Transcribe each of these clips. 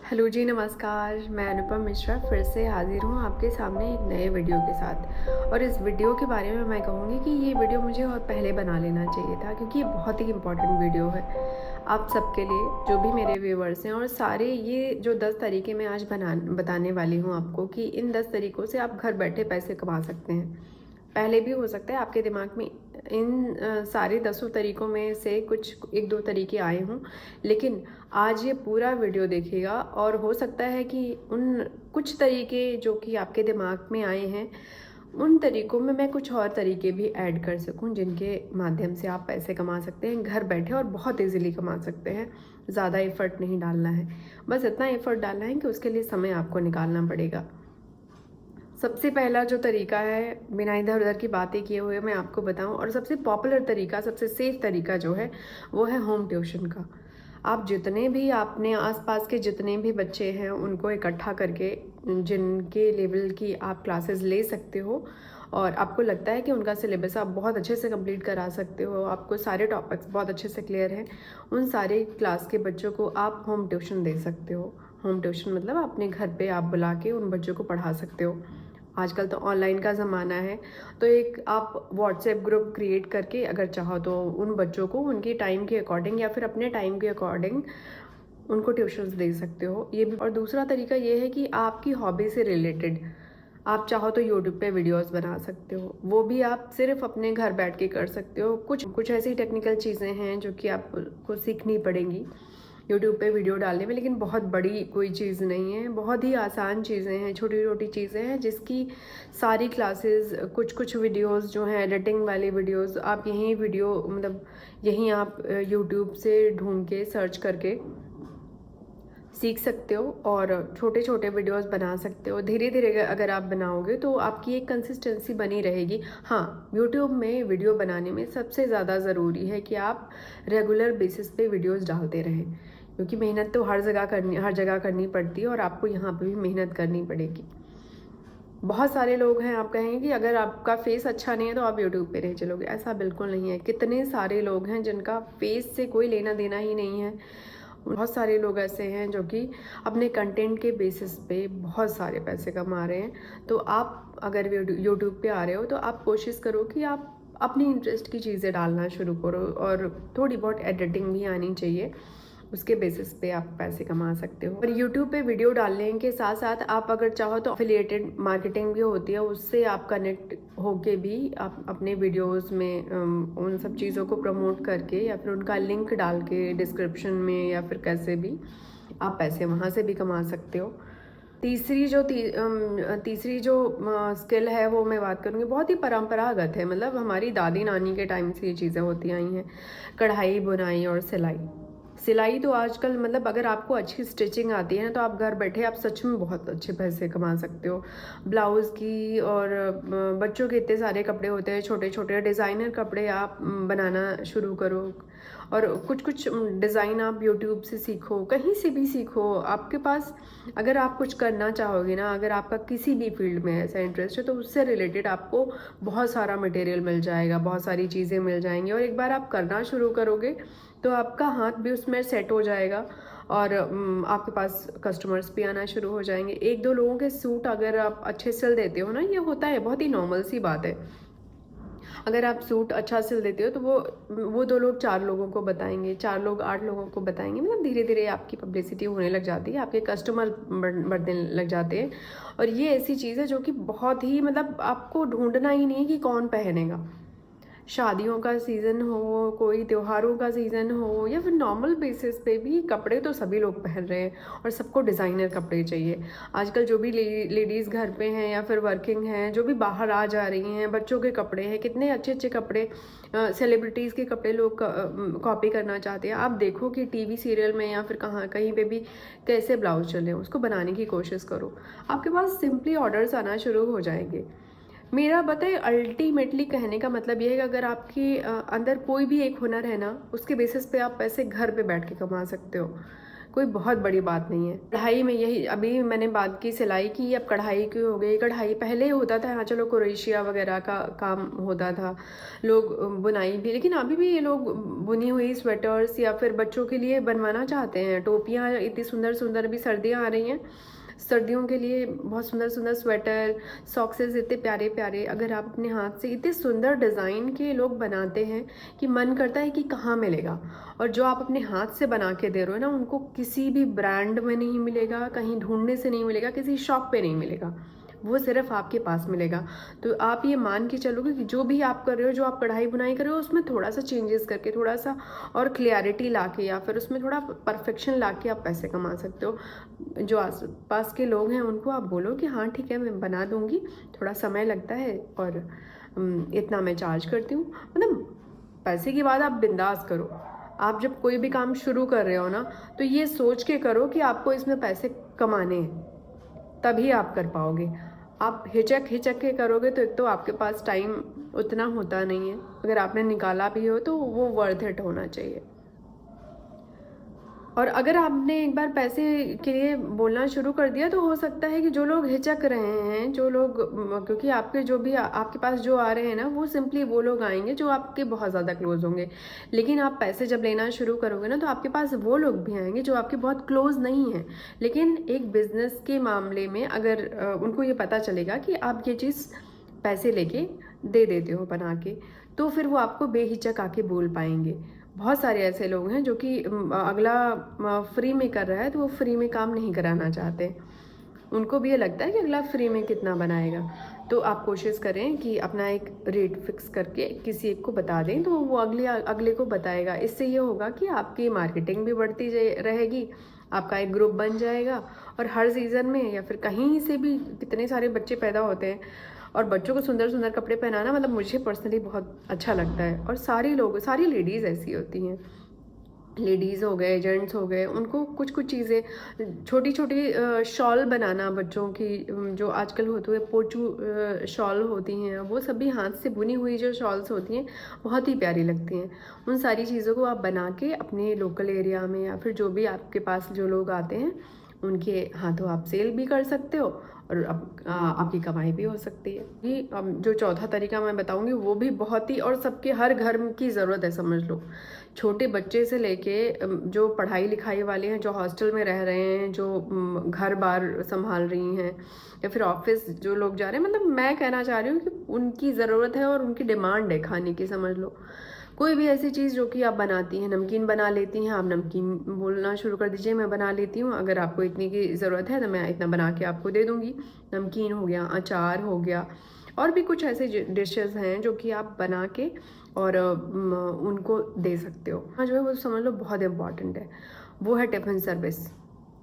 Hello जी, नमस्कार। मैं अनुपम मिश्रा फिर से हाज़िर हूँ आपके सामने एक नए वीडियो के साथ। और इस वीडियो के बारे में मैं कहूँगी कि ये वीडियो मुझे और पहले बना लेना चाहिए था, क्योंकि ये बहुत ही इम्पोर्टेंट वीडियो है आप सबके लिए, जो भी मेरे व्यूवर्स हैं। और सारे ये जो 10 तरीके मैं आज बताने वाली हूँ आपको, कि इन 10 तरीक़ों से आप घर बैठे पैसे कमा सकते हैं। पहले भी हो सकता है आपके दिमाग में इन सारे 10 तरीक़ों में से कुछ 1-2 तरीके आए हों, लेकिन आज ये पूरा वीडियो देखिएगा और हो सकता है कि उन कुछ तरीके जो कि आपके दिमाग में आए हैं, उन तरीक़ों में मैं कुछ और तरीके भी ऐड कर सकूं, जिनके माध्यम से आप पैसे कमा सकते हैं घर बैठे, और बहुत ईज़िली कमा सकते हैं। ज़्यादा एफ़र्ट नहीं डालना है, बस इतना एफ़र्ट डालना है कि उसके लिए समय आपको निकालना पड़ेगा। सबसे पहला जो तरीका है, बिना इधर उधर की बातें किए हुए मैं आपको बताऊं, और सबसे पॉपुलर तरीका, सबसे सेफ तरीका जो है वो है होम ट्यूशन का। आप जितने भी अपने आसपास के जितने भी बच्चे हैं उनको इकट्ठा करके, जिनके लेवल की आप क्लासेस ले सकते हो और आपको लगता है कि उनका सिलेबस आप बहुत अच्छे से कंप्लीट करा सकते हो, आपको सारे टॉपिक्स बहुत अच्छे से क्लियर हैं, उन सारे क्लास के बच्चों को आप होम ट्यूशन दे सकते हो। होम ट्यूशन मतलब अपने घर पे आप बुला के उन बच्चों को पढ़ा सकते हो। आजकल तो ऑनलाइन का ज़माना है, तो एक आप व्हाट्सएप ग्रुप क्रिएट करके अगर चाहो तो उन बच्चों को उनके टाइम के अकॉर्डिंग या फिर अपने टाइम के अकॉर्डिंग उनको ट्यूशन्स दे सकते हो, ये भी। और दूसरा तरीका ये है कि आपकी हॉबी से रिलेटेड आप चाहो तो यूट्यूब पे वीडियोस बना सकते हो, वो भी आप सिर्फ अपने घर बैठ के कर सकते हो। कुछ कुछ ऐसी टेक्निकल चीज़ें हैं जो कि आपको सीखनी पड़ेंगी यूट्यूब पे वीडियो डालने में, लेकिन बहुत बड़ी कोई चीज़ नहीं है, बहुत ही आसान चीज़ें हैं, छोटी छोटी चीज़ें हैं, जिसकी सारी क्लासेस, कुछ कुछ वीडियोस जो हैं एडिटिंग वाली वीडियोस, आप यहीं वीडियो मतलब यहीं आप यूट्यूब से ढूंढ के सर्च करके सीख सकते हो और छोटे छोटे वीडियोस बना सकते हो। धीरे धीरे अगर आप बनाओगे तो आपकी एक कंसिस्टेंसी बनी रहेगी। हाँ, यूट्यूब में वीडियो बनाने में सबसे ज़्यादा ज़रूरी है कि आप रेगुलर बेसिस पे वीडियोस डालते रहें, क्योंकि मेहनत तो हर जगह करनी पड़ती है, और आपको यहाँ पे भी मेहनत करनी पड़ेगी। बहुत सारे लोग हैं, आप कहेंगे कि अगर आपका फेस अच्छा नहीं है तो आप यूट्यूब पे नहीं चलोगे, ऐसा बिल्कुल नहीं है। कितने सारे लोग हैं जिनका फेस से कोई लेना देना ही नहीं है। बहुत सारे लोग ऐसे हैं जो कि अपने कंटेंट के बेसिस पे बहुत सारे पैसे कमा रहे हैं। तो आप अगर यूट्यूब पे आ रहे हो तो आप कोशिश करो कि आप अपनी इंटरेस्ट की चीज़ें डालना शुरू करो, और थोड़ी बहुत एडिटिंग भी आनी चाहिए, उसके बेसिस पे आप पैसे कमा सकते हो। और यूट्यूब पे वीडियो डालने के साथ साथ आप अगर चाहो तो एफिलिएटेड मार्केटिंग भी होती है, उससे आप कनेक्ट होके भी आप अपने वीडियोस में उन सब चीज़ों को प्रमोट करके या फिर उनका लिंक डाल के डिस्क्रिप्शन में या फिर कैसे भी आप पैसे वहाँ से भी कमा सकते हो। तीसरी जो स्किल है वो मैं बात करूँगी, बहुत ही परंपरागत है, मतलब हमारी दादी नानी के टाइम से ये चीज़ें होती आई हैं। कढ़ाई, बुनाई और सिलाई। सिलाई तो आजकल, मतलब अगर आपको अच्छी स्टिचिंग आती है ना, तो आप घर बैठे आप सच में बहुत अच्छे पैसे कमा सकते हो। ब्लाउज़ की और बच्चों के इतने सारे कपड़े होते हैं, छोटे छोटे डिज़ाइनर कपड़े आप बनाना शुरू करो, और कुछ कुछ डिज़ाइन आप यूट्यूब से सीखो, कहीं से भी सीखो। आपके पास अगर आप कुछ करना चाहोगे ना, अगर आपका किसी भी फील्ड में ऐसा इंटरेस्ट है, तो उससे रिलेटेड आपको बहुत सारा मटेरियल मिल जाएगा, बहुत सारी चीज़ें मिल जाएंगी, और एक बार आप करना शुरू करोगे तो आपका हाथ भी उसमें सेट हो जाएगा, और आपके पास कस्टमर्स भी आना शुरू हो जाएंगे। 1-2 लोगों के सूट अगर आप अच्छे सिल देते हो ना, ये होता है, बहुत ही नॉर्मल सी बात है। अगर आप सूट अच्छा सिल देते हो तो वो 2 लोग 4 लोगों को बताएंगे, 4 लोग 8 लोगों को बताएंगे, मतलब धीरे धीरे आपकी पब्लिसिटी होने लग जाती है, आपके कस्टमर बढ़ने लग जाते हैं। और ये ऐसी चीज़ है जो कि बहुत ही, मतलब आपको ढूंढना ही नहीं कि कौन पहनेगा। शादियों का सीज़न हो, कोई त्योहारों का सीज़न हो, या फिर नॉर्मल बेसिस पे भी कपड़े तो सभी लोग पहन रहे हैं, और सबको डिज़ाइनर कपड़े चाहिए। आजकल जो भी लेडीज़ घर पे हैं या फिर वर्किंग हैं, जो भी बाहर आ जा रही हैं, बच्चों के कपड़े हैं, कितने अच्छे अच्छे कपड़े, सेलिब्रिटीज़ के कपड़े लोग कॉपी करना चाहते हैं। आप देखो कि टीवी सीरियल में या फिर कहाँ कहीं पे भी कैसे ब्लाउज चले, उसको बनाने की कोशिश करो, आपके पास सिंपली ऑर्डर्स आना शुरू हो जाएंगे। मेरा बताए अल्टीमेटली कहने का मतलब ये है कि अगर आपके अंदर कोई भी एक हुनर है ना, उसके बेसिस पे आप पैसे घर पे बैठ के कमा सकते हो। कोई बहुत बड़ी बात नहीं है। कढ़ाई में यही अभी मैंने बात की सिलाई की, अब कढ़ाई की हो गई। कढ़ाई पहले होता था, हाँ चलो क्रोशिया वगैरह का काम होता था, लोग बुनाई भी, लेकिन अभी भी ये लोग बुनी हुई स्वेटर्स या फिर बच्चों के लिए बनवाना चाहते हैं। टोपियाँ इतनी सुंदर सुंदर, अभी सर्दियाँ आ रही हैं, सर्दियों के लिए बहुत सुंदर सुंदर स्वेटर, सॉक्सेस इतने प्यारे प्यारे, अगर आप अपने हाथ से इतने सुंदर डिज़ाइन के लोग बनाते हैं कि मन करता है कि कहाँ मिलेगा। और जो आप अपने हाथ से बना के दे रहे हो ना, उनको किसी भी ब्रांड में नहीं मिलेगा, कहीं ढूंढने से नहीं मिलेगा, किसी शॉप पे नहीं मिलेगा, वो सिर्फ आपके पास मिलेगा। तो आप ये मान के चलोगे कि जो भी आप कर रहे हो, जो आप कढ़ाई बुनाई कर रहे हो, उसमें थोड़ा सा चेंजेस करके, थोड़ा सा और क्लियरिटी लाके, या फिर उसमें थोड़ा परफेक्शन लाके आप पैसे कमा सकते हो। जो आस पास के लोग हैं उनको आप बोलो कि हाँ ठीक है मैं बना दूंगी, थोड़ा समय लगता है और इतना मैं चार्ज करती हूँ। मतलब पैसे की बात आप बिंदास करो। आप जब कोई भी काम शुरू कर रहे हो ना, तो ये सोच के करो कि आपको इसमें पैसे कमाने हैं, तभी आप कर पाओगे। आप हिचक हिचक के करोगे तो एक तो आपके पास टाइम उतना होता नहीं है, अगर आपने निकाला भी हो तो वो वर्थ इट होना चाहिए। और अगर आपने एक बार पैसे के लिए बोलना शुरू कर दिया, तो हो सकता है कि जो लोग हिचक रहे हैं, जो लोग क्योंकि आपके जो भी आपके पास जो आ रहे हैं ना, वो सिंपली वो लोग आएंगे जो आपके बहुत ज़्यादा क्लोज होंगे। लेकिन आप पैसे जब लेना शुरू करोगे ना, तो आपके पास वो लोग भी आएंगे जो आपके बहुत क्लोज नहीं हैं, लेकिन एक बिजनेस के मामले में अगर उनको ये पता चलेगा कि आप ये चीज़ पैसे लेके दे देते हो बना के, तो फिर वो आपको बेहिचक आके बोल पाएंगे। बहुत सारे ऐसे लोग हैं जो कि अगला फ्री में कर रहा है तो वो फ्री में काम नहीं कराना चाहते, उनको भी ये लगता है कि अगला फ्री में कितना बनाएगा। तो आप कोशिश करें कि अपना एक रेट फिक्स करके किसी एक को बता दें, तो वो अगले को बताएगा। इससे ये होगा कि आपकी मार्केटिंग भी बढ़ती रहेगी, आपका एक ग्रुप बन जाएगा, और हर सीज़न में या फिर कहीं से भी कितने सारे बच्चे पैदा होते हैं, और बच्चों को सुंदर सुंदर कपड़े पहनाना मतलब मुझे पर्सनली बहुत अच्छा लगता है। और सारी लेडीज़ ऐसी होती हैं, लेडीज़ हो गए, जेंट्स हो गए, उनको कुछ कुछ चीज़ें, छोटी छोटी शॉल बनाना बच्चों की, जो आजकल होते हुए पोचू शॉल होती हैं, वो सभी हाथ से बुनी हुई जो शॉल्स होती हैं बहुत ही प्यारी लगती हैं। उन सारी चीज़ों को आप बना के अपने लोकल एरिया में या फिर जो भी आपके पास जो लोग आते हैं उनके हाथों आप सेल भी कर सकते हो, और आपकी कमाई भी हो सकती है। ये जो चौथा तरीका मैं बताऊंगी वो भी बहुत ही, और सबके हर घर की ज़रूरत है, समझ लो। छोटे बच्चे से लेके जो पढ़ाई लिखाई वाले हैं, जो हॉस्टल में रह रहे हैं, जो घर बार संभाल रही हैं, या फिर ऑफिस जो लोग जा रहे हैं, मतलब मैं कहना चाह रही हूँ कि उनकी ज़रूरत है और उनकी डिमांड है खाने की, समझ लो। कोई भी ऐसी चीज़ जो कि आप बनाती हैं, नमकीन बना लेती हैं, आप नमकीन बोलना शुरू कर दीजिए, मैं बना लेती हूँ, अगर आपको इतनी की ज़रूरत है तो मैं इतना बना के आपको दे दूँगी। नमकीन हो गया, अचार हो गया, और भी कुछ ऐसे डिशेस हैं जो कि आप बना के और उनको दे सकते हो। हाँ, जो है वो समझ लो बहुत इम्पॉर्टेंट है, वो है टिफ़िन सर्विस।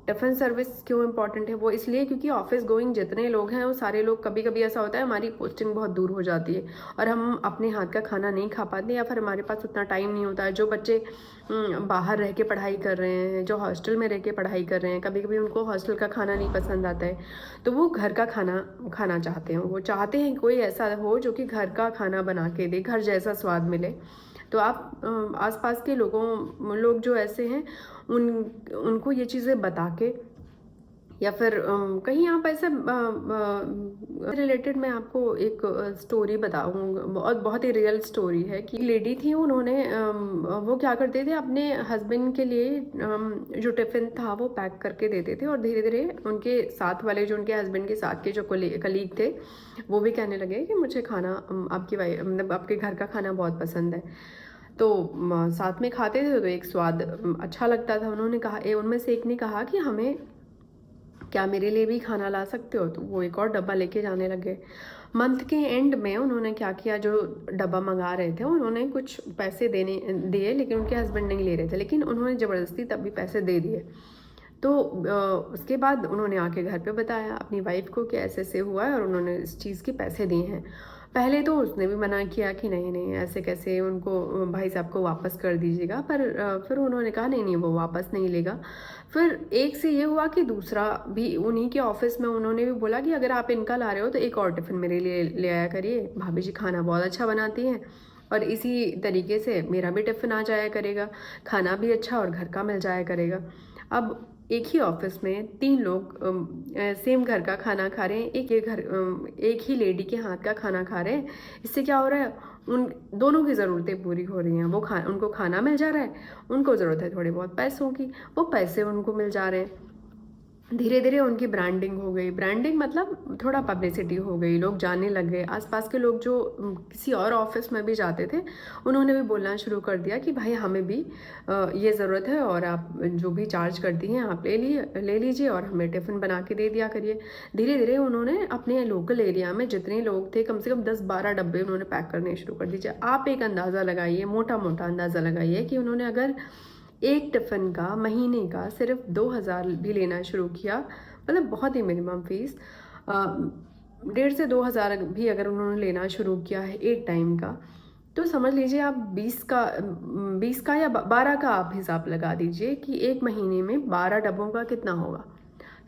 टिफ़िन सर्विस क्यों इम्पॉर्टेंट है? वो इसलिए क्योंकि ऑफिस गोइंग जितने लोग हैं वो सारे लोग, कभी कभी ऐसा होता है हमारी पोस्टिंग बहुत दूर हो जाती है और हम अपने हाथ का खाना नहीं खा पाते, या फिर हमारे पास उतना टाइम नहीं होता है। जो बच्चे बाहर रह के पढ़ाई कर रहे हैं, जो हॉस्टल में रह के पढ़ाई कर रहे हैं, कभी कभी उनको हॉस्टल का खाना नहीं पसंद आता है, तो वो घर का खाना खाना चाहते हैं। वो चाहते हैं कोई ऐसा हो जो कि घर का खाना बना के दे, घर जैसा स्वाद मिले। तो आप आसपास के लोग जो ऐसे हैं उनको ये चीज़ें बता के, या फिर कहीं आप ऐसे रिलेटेड मैं आपको एक स्टोरी बताऊँ, बहुत ही रियल स्टोरी है। कि लेडी थी, उन्होंने वो क्या करते थे, अपने हस्बैंड के लिए जो टिफ़िन था वो पैक करके देते थे, और धीरे धीरे उनके साथ वाले, जो उनके हस्बैंड के साथ के जो कलीग थे, वो भी कहने लगे कि मुझे खाना आपकी मतलब आपके घर का खाना बहुत पसंद है। तो साथ में खाते थे तो एक स्वाद अच्छा लगता था। उन्होंने कहा, उनमें से एक ने कहा कि हमें, क्या मेरे लिए भी खाना ला सकते हो? तो वो एक और डब्बा लेके जाने लगे। मंथ के एंड में उन्होंने क्या किया, जो डब्बा मंगा रहे थे उन्होंने कुछ पैसे दिए, लेकिन उनके हस्बैंड नहीं ले रहे थे, लेकिन उन्होंने ज़बरदस्ती तब भी पैसे दे दिए। तो उसके बाद उन्होंने आके घर पे बताया अपनी वाइफ को कि ऐसे ऐसे हुआ है और उन्होंने इस चीज़ के पैसे दिए हैं। पहले तो उसने भी मना किया कि नहीं नहीं ऐसे कैसे, उनको भाई साहब को वापस कर दीजिएगा, पर फिर उन्होंने कहा नहीं नहीं वो वापस नहीं लेगा। फिर एक से ये हुआ कि दूसरा भी, उन्हीं के ऑफिस में उन्होंने भी बोला कि अगर आप इनका ला रहे हो तो एक और टिफ़िन मेरे लिए ले आया करिए, भाभी जी खाना बहुत अच्छा बनाती हैं, और इसी तरीके से मेरा भी टिफ़िन आ जाया करेगा, खाना भी अच्छा और घर का मिल जाया करेगा। अब एक ही ऑफिस में 3 लोग सेम घर का खाना खा रहे हैं, एक ही लेडी के हाथ का खाना खा रहे हैं। इससे क्या हो रहा है, उन दोनों की ज़रूरतें पूरी हो रही हैं। उनको खाना मिल जा रहा है, उनको ज़रूरत है थोड़े बहुत पैसों की, वो पैसे उनको मिल जा रहे हैं। धीरे धीरे उनकी ब्रांडिंग हो गई। ब्रांडिंग मतलब थोड़ा पब्लिसिटी हो गई, लोग जानने लग गए। आसपास के लोग जो किसी और ऑफिस में भी जाते थे, उन्होंने भी बोलना शुरू कर दिया कि भाई हमें भी ये ज़रूरत है, और आप जो भी चार्ज करती हैं आप ले लीजिए और हमें टिफ़िन बना के दे दिया करिए। धीरे धीरे उन्होंने अपने लोकल एरिया में जितने लोग थे, कम से कम 10-12 डब्बे उन्होंने पैक करने शुरू कर दीजिए। आप एक अंदाज़ा लगाइए, मोटा मोटा अंदाज़ा लगाइए कि उन्होंने अगर एक टिफ़िन का महीने का सिर्फ 2,000 भी लेना शुरू किया, मतलब बहुत ही मिनिमम फीस, 1,500 से 2,000 भी अगर उन्होंने लेना शुरू किया है एक टाइम का, तो समझ लीजिए आप 20 का या 12 का आप हिसाब लगा दीजिए कि एक महीने में 12 डब्बों का कितना होगा।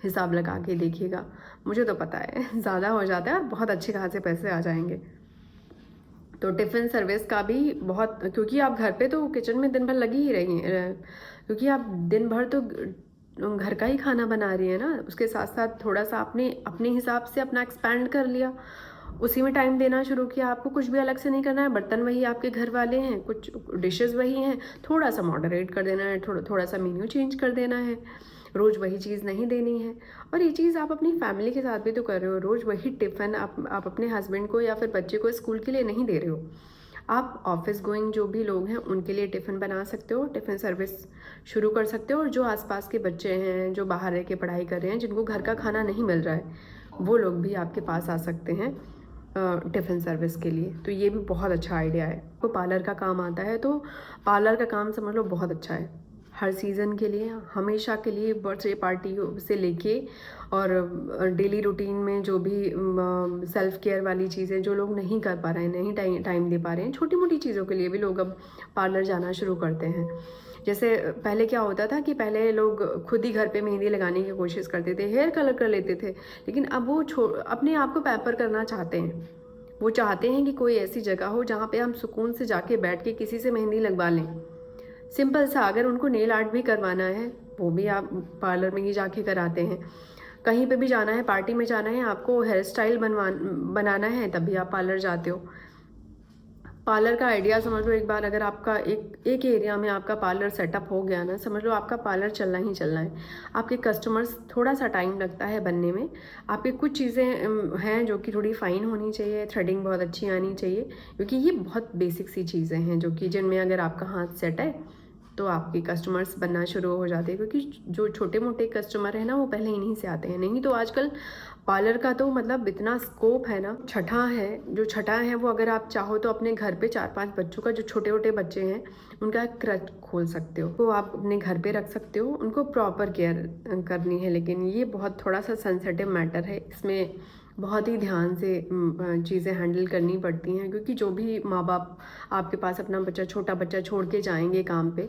हिसाब लगा के देखिएगा, मुझे तो पता है ज़्यादा हो जाता है और बहुत अच्छे खासे पैसे आ जाएंगे। तो टिफ़िन सर्विस का भी बहुत, क्योंकि आप घर पे तो किचन में दिन भर लगी ही रही हैं, क्योंकि आप दिन भर तो घर का ही खाना बना रही है ना। उसके साथ साथ थोड़ा सा आपने अपने हिसाब से अपना एक्सपैंड कर लिया, उसी में टाइम देना शुरू किया। आपको कुछ भी अलग से नहीं करना है, बर्तन वही आपके घर वाले हैं, कुछ डिशेस वही हैं, थोड़ा सा मॉडरेट कर देना है, थोड़ा सा मेन्यू चेंज कर देना है, रोज़ वही चीज़ नहीं देनी है। और ये चीज़ आप अपनी फैमिली के साथ भी तो कर रहे हो। रोज़ वही टिफ़िन आप अपने हस्बैंड को या फिर बच्चे को स्कूल के लिए नहीं दे रहे हो। आप ऑफिस गोइंग जो भी लोग हैं उनके लिए टिफ़िन बना सकते हो, टिफ़िन सर्विस शुरू कर सकते हो। और जो आसपास के बच्चे हैं, जो बाहर रह के पढ़ाई कर रहे हैं, जिनको घर का खाना नहीं मिल रहा है, वो लोग भी आपके पास आ सकते हैं टिफ़िन सर्विस के लिए। तो ये भी बहुत अच्छा आइडिया है। तो पार्लर का काम आता है तो पार्लर का काम समझ लो बहुत अच्छा है। हर सीज़न के लिए, हमेशा के लिए, बर्थडे पार्टी से लेके और डेली रूटीन में जो भी सेल्फ केयर वाली चीज़ें जो लोग नहीं कर पा रहे हैं, नहीं टाइम दे पा रहे हैं, छोटी मोटी चीज़ों के लिए भी लोग अब पार्लर जाना शुरू करते हैं। जैसे पहले क्या होता था कि पहले लोग खुद ही घर पे मेहंदी लगाने की कोशिश करते थे, हेयर कलर कर लेते थे, लेकिन अब वो अपने आप को पैम्पर करना चाहते हैं। वो चाहते हैं कि कोई ऐसी जगह हो जहाँ पे हम सुकून से जाके बैठ के किसी से मेहंदी लगवा लें। सिंपल सा, अगर उनको नेल आर्ट भी करवाना है वो भी आप पार्लर में ही जाके कराते हैं। कहीं पे भी जाना है, पार्टी में जाना है, आपको हेयर स्टाइल बनाना है, तब भी आप पार्लर जाते हो। पार्लर का आइडिया समझ लो, एक बार अगर आपका एक एरिया में आपका पार्लर सेटअप हो गया ना, समझ लो आपका पार्लर चलना ही चलना है। आपके कस्टमर्स, थोड़ा सा टाइम लगता है बनने में। आपकी कुछ चीज़ें हैं जो कि थोड़ी फाइन होनी चाहिए, थ्रेडिंग बहुत अच्छी आनी चाहिए, क्योंकि ये बहुत बेसिक सी चीज़ें हैं जो कि जिनमें अगर आपका हाथ सेट है तो आपके कस्टमर्स बनना शुरू हो जाते हैं। क्योंकि जो छोटे मोटे कस्टमर हैं ना, वो पहले इन्हीं से आते हैं। नहीं तो आजकल पार्लर का तो मतलब इतना स्कोप है ना। जो छठा है वो अगर आप चाहो तो अपने घर पे 4-5 बच्चों का, जो छोटे छोटे बच्चे हैं उनका एक क्रच खोल सकते हो, तो आप अपने घर पे रख सकते हो। उनको प्रॉपर केयर करनी है, लेकिन ये बहुत थोड़ा सा सेंसिटिव मैटर है। इसमें बहुत ही ध्यान से चीज़ें हैंडल करनी पड़ती हैं, क्योंकि जो भी माँ बाप आपके पास अपना छोटा बच्चा छोड़ के जाएंगे काम पे,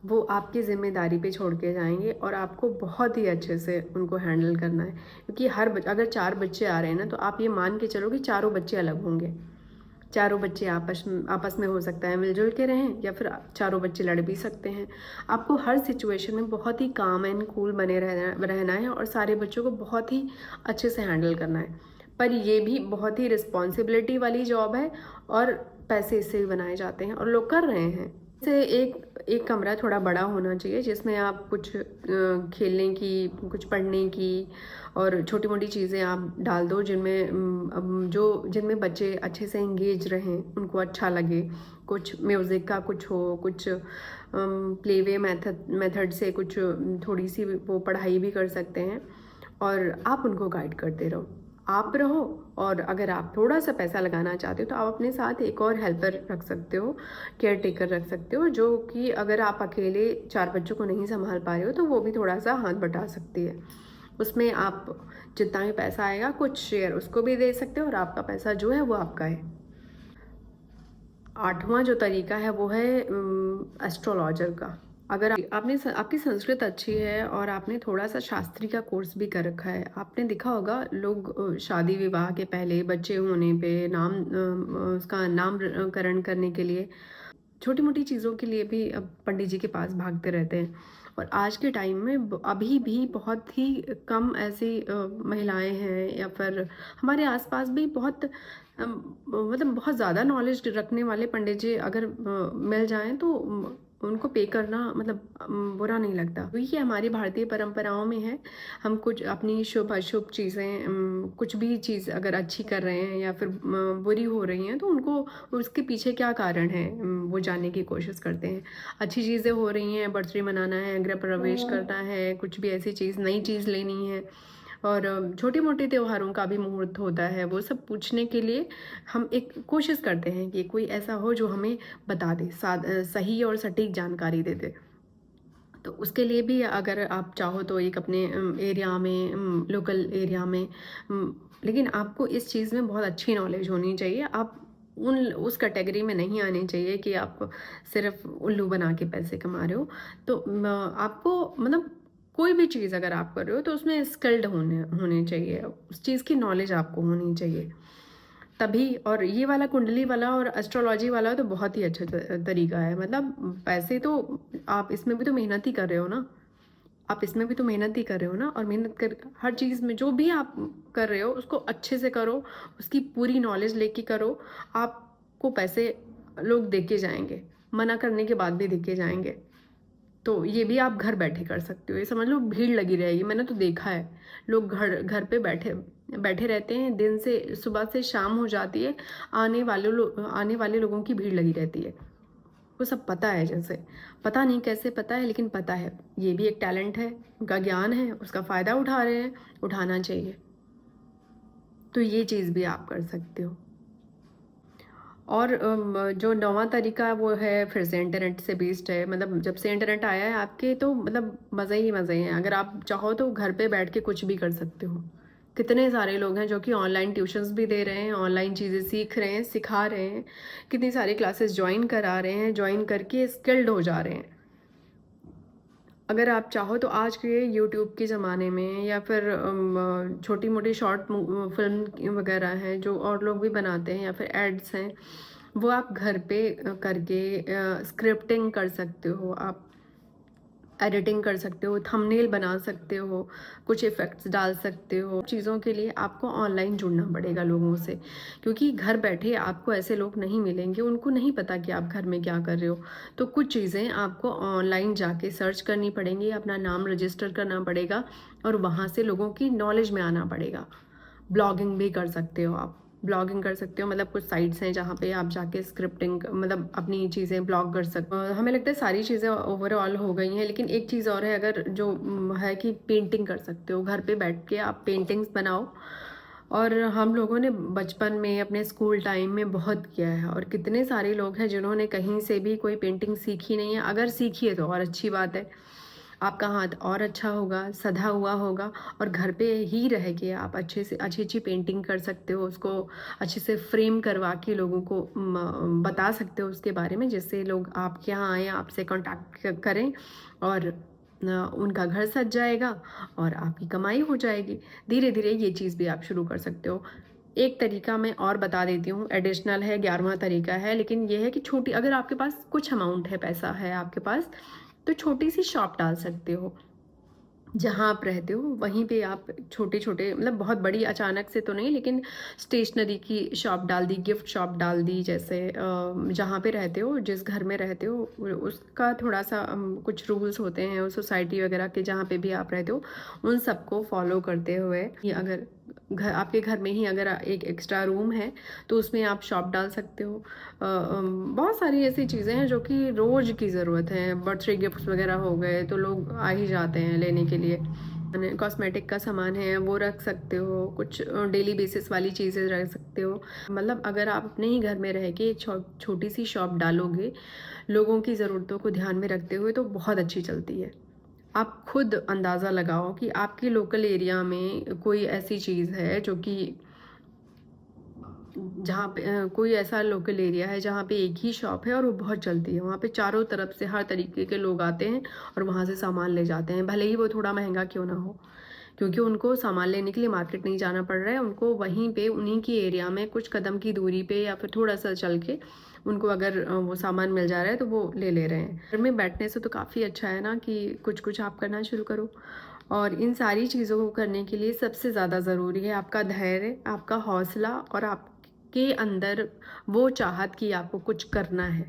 वो आपकी ज़िम्मेदारी पे छोड़ के जाएंगे और आपको बहुत ही अच्छे से उनको हैंडल करना है। क्योंकि अगर 4 बच्चे आ रहे हैं ना, तो आप ये मान के चलो कि चारों बच्चे अलग होंगे। चारों बच्चे आपस में हो सकता है मिलजुल के रहें, या फिर चारों बच्चे लड़ भी सकते हैं। आपको हर सिचुएशन में बहुत ही काम एंड कूल बने रहना है और सारे बच्चों को बहुत ही अच्छे से हैंडल करना है। पर ये भी बहुत ही रिस्पॉन्सिबिलिटी वाली जॉब है और पैसे इससे भी बनाए जाते हैं और लोग कर रहे हैं। से एक कमरा थोड़ा बड़ा होना चाहिए, जिसमें आप कुछ खेलने की, कुछ पढ़ने की और छोटी मोटी चीज़ें आप डाल दो, जिनमें बच्चे अच्छे से इंगेज रहें, उनको अच्छा लगे। कुछ म्यूज़िक का कुछ हो, कुछ प्लेवे मेथड से कुछ थोड़ी सी वो पढ़ाई भी कर सकते हैं, और आप उनको गाइड करते रहो। आप रहो, और अगर आप थोड़ा सा पैसा लगाना चाहते हो तो आप अपने साथ एक और हेल्पर रख सकते हो, केयर टेकर रख सकते हो, जो कि अगर आप अकेले 4 बच्चों को नहीं संभाल पा रहे हो तो वो भी थोड़ा सा हाथ बटा सकती है। उसमें आप जितना भी पैसा आएगा कुछ शेयर उसको भी दे सकते हो, और आपका पैसा जो है वो आपका है। 8वां जो तरीका है वो है एस्ट्रोलॉजर का। अगर आपकी संस्कृत अच्छी है और आपने थोड़ा सा शास्त्री का कोर्स भी कर रखा है, आपने देखा होगा लोग शादी विवाह के पहले, बच्चे होने पे, उसका नामकरण करने के लिए, छोटी मोटी चीज़ों के लिए भी अब पंडित जी के पास भागते रहते हैं। और आज के टाइम में अभी भी बहुत ही कम ऐसी महिलाएं हैं या फिर हमारे आसपास भी बहुत मतलब बहुत ज़्यादा नॉलेज रखने वाले पंडित जी अगर मिल जाएं तो उनको पे करना मतलब बुरा नहीं लगता। तो ये हमारी भारतीय परंपराओं में है। हम कुछ अपनी शुभ अशुभ चीज़ें कुछ भी चीज़ अगर अच्छी कर रहे हैं या फिर बुरी हो रही हैं तो उनको उसके पीछे क्या कारण है वो जानने की कोशिश करते हैं। अच्छी चीज़ें हो रही हैं, बर्थडे मनाना है, गृह प्रवेश करना है, कुछ भी ऐसी चीज़ नई चीज़ लेनी है और छोटे मोटे त्योहारों का भी मुहूर्त होता है, वो सब पूछने के लिए हम एक कोशिश करते हैं कि कोई ऐसा हो जो हमें बता दे, सही और सटीक जानकारी दे दे। तो उसके लिए भी अगर आप चाहो तो एक अपने एरिया में लोकल एरिया में लेकिन आपको इस चीज़ में बहुत अच्छी नॉलेज होनी चाहिए। आप उस कैटेगरी में नहीं आनी चाहिए कि आप सिर्फ उल्लू बना के पैसे कमा रहे हो। तो आपको मतलब कोई भी चीज़ अगर आप कर रहे हो तो उसमें स्किल्ड होने चाहिए, उस चीज़ की नॉलेज आपको होनी चाहिए तभी। और ये वाला कुंडली वाला और एस्ट्रोलॉजी वाला तो बहुत ही अच्छा तरीका है। मतलब पैसे तो आप इसमें भी तो मेहनत ही कर रहे हो ना, आप इसमें भी तो मेहनत ही कर रहे हो ना। और मेहनत कर हर चीज़ में जो भी आप कर रहे हो उसको अच्छे से करो, उसकी पूरी नॉलेज लेके करो। आपको पैसे लोग दे के जाएंगे, मना करने के बाद भी दे के जाएंगे। तो ये भी आप घर बैठे कर सकते हो। ये समझ लो भीड़ लगी रहेगी। मैंने तो देखा है लोग घर घर पे बैठे बैठे रहते हैं, दिन से सुबह से शाम हो जाती है, आने वाले लोगों की भीड़ लगी रहती है। वो सब पता है, जैसे पता नहीं कैसे पता है लेकिन पता है। ये भी एक टैलेंट है, उनका ज्ञान है, उसका फ़ायदा उठा रहे हैं, उठाना चाहिए। तो ये चीज़ भी आप कर सकते हो। और जो नौवां तरीका वो है फिर से इंटरनेट से बेस्ड है। मतलब जब से इंटरनेट आया है आपके तो मतलब मज़े ही मज़े हैं। अगर आप चाहो तो घर पे बैठ के कुछ भी कर सकते हो। कितने सारे लोग हैं जो कि ऑनलाइन ट्यूशन्स भी दे रहे हैं, ऑनलाइन चीज़ें सीख रहे हैं, सिखा रहे हैं, कितनी सारी क्लासेस ज्वाइन करा रहे हैं, ज्वाइन करके स्किल्ड हो जा रहे हैं। अगर आप चाहो तो आज के यूट्यूब के ज़माने में या फिर छोटी मोटी शॉर्ट फिल्म वगैरह हैं जो और लोग भी बनाते हैं या फिर एड्स हैं, वो आप घर पे करके स्क्रिप्टिंग कर सकते हो, आप एडिटिंग कर सकते हो, थंबनेल बना सकते हो, कुछ इफ़ेक्ट्स डाल सकते हो। चीज़ों के लिए आपको ऑनलाइन जुड़ना पड़ेगा लोगों से, क्योंकि घर बैठे आपको ऐसे लोग नहीं मिलेंगे, उनको नहीं पता कि आप घर में क्या कर रहे हो। तो कुछ चीज़ें आपको ऑनलाइन जाके सर्च करनी पड़ेंगी, अपना नाम रजिस्टर करना पड़ेगा और वहाँ से लोगों की नॉलेज में आना पड़ेगा। ब्लॉगिंग भी कर सकते हो आप, ब्लॉगिंग कर सकते हो। मतलब कुछ साइट्स हैं जहाँ पे आप जाके स्क्रिप्टिंग मतलब अपनी चीज़ें ब्लॉग कर सकते हो। हमें लगता है सारी चीज़ें ओवरऑल हो गई हैं, लेकिन एक चीज़ और है, अगर जो है कि पेंटिंग कर सकते हो। घर पे बैठ के आप पेंटिंग्स बनाओ। और हम लोगों ने बचपन में अपने स्कूल टाइम में बहुत किया है और कितने सारे लोग हैं जिन्होंने कहीं से भी कोई पेंटिंग सीखी नहीं है। अगर सीखी है तो और अच्छी बात है, आपका हाथ और अच्छा होगा, सधा हुआ होगा और घर पे ही रह के आप अच्छे से अच्छी अच्छी पेंटिंग कर सकते हो, उसको अच्छे से फ्रेम करवा के लोगों को बता सकते हो उसके बारे में, जिससे लोग आपके यहाँ आए, आपसे कांटेक्ट करें और उनका घर सज जाएगा और आपकी कमाई हो जाएगी। धीरे धीरे ये चीज़ भी आप शुरू कर सकते हो। एक तरीका मैं और बता देती हूँ, एडिशनल है, 11वां तरीका है, लेकिन ये है कि छोटी, अगर आपके पास कुछ अमाउंट है, पैसा है आपके पास, तो छोटी सी शॉप डाल सकते हो। जहाँ आप रहते हो वहीं पे आप छोटे छोटे, मतलब बहुत बड़ी अचानक से तो नहीं, लेकिन स्टेशनरी की शॉप डाल दी, गिफ्ट शॉप डाल दी, जैसे जहाँ पे रहते हो, जिस घर में रहते हो उसका थोड़ा सा कुछ रूल्स होते हैं उस सोसाइटी वगैरह के जहाँ पे भी आप रहते हो, उन सबको फॉलो करते हुए अगर आपके घर में ही अगर एक एक्स्ट्रा रूम है तो उसमें आप शॉप डाल सकते हो। बहुत सारी ऐसी चीज़ें हैं जो कि रोज़ की ज़रूरत है। बर्थडे गिफ्ट्स वगैरह हो गए तो लोग आ ही जाते हैं लेने के लिए। कॉस्मेटिक का सामान है वो रख सकते हो, कुछ डेली बेसिस वाली चीज़ें रख सकते हो। मतलब अगर आप अपने ही घर में रह के एक छोटी सी शॉप डालोगे लोगों की ज़रूरतों को ध्यान में रखते हुए, तो बहुत अच्छी चलती है। आप खुद अंदाज़ा लगाओ कि आपके लोकल एरिया में कोई ऐसी चीज़ है जो कि जहाँ पे कोई ऐसा लोकल एरिया है जहाँ पे एक ही शॉप है और वो बहुत चलती है। वहाँ पे चारों तरफ से हर तरीके के लोग आते हैं और वहाँ से सामान ले जाते हैं, भले ही वो थोड़ा महंगा क्यों ना हो, क्योंकि उनको सामान लेने के लिए मार्केट नहीं जाना पड़ रहा है। उनको वहीं पे उन्हीं की एरिया में कुछ कदम की दूरी पे या फिर थोड़ा सा चल के उनको अगर वो सामान मिल जा रहा है तो वो ले ले रहे हैं। घर में बैठने से तो काफ़ी अच्छा है ना कि कुछ कुछ आप करना शुरू करो। और इन सारी चीज़ों को करने के लिए सबसे ज़्यादा ज़रूरी है आपका धैर्य, आपका हौसला और आपके अंदर वो चाहत कि आपको कुछ करना है।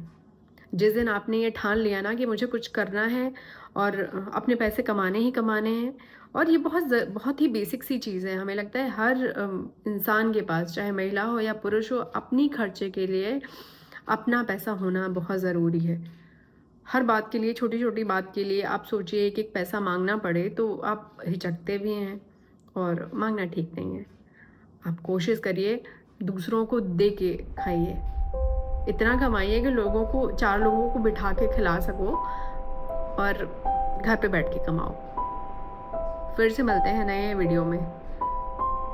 जिस दिन आपने ये ठान लिया ना कि मुझे कुछ करना है और अपने पैसे कमाने ही कमाने हैं, और ये बहुत ही बेसिक सी चीज़ है। हमें लगता है हर इंसान के पास, चाहे महिला हो या पुरुष हो, अपनी खर्चे के लिए अपना पैसा होना बहुत ज़रूरी है। हर बात के लिए, छोटी छोटी बात के लिए आप सोचिए एक एक पैसा मांगना पड़े तो आप हिचकते भी हैं, और मांगना ठीक नहीं है। आप कोशिश करिए दूसरों को दे के खाइए, इतना कमाइए कि लोगों को, 4 लोगों को बिठा के खिला सको, और घर पे बैठ के कमाओ। फिर से मिलते हैं नए वीडियो में।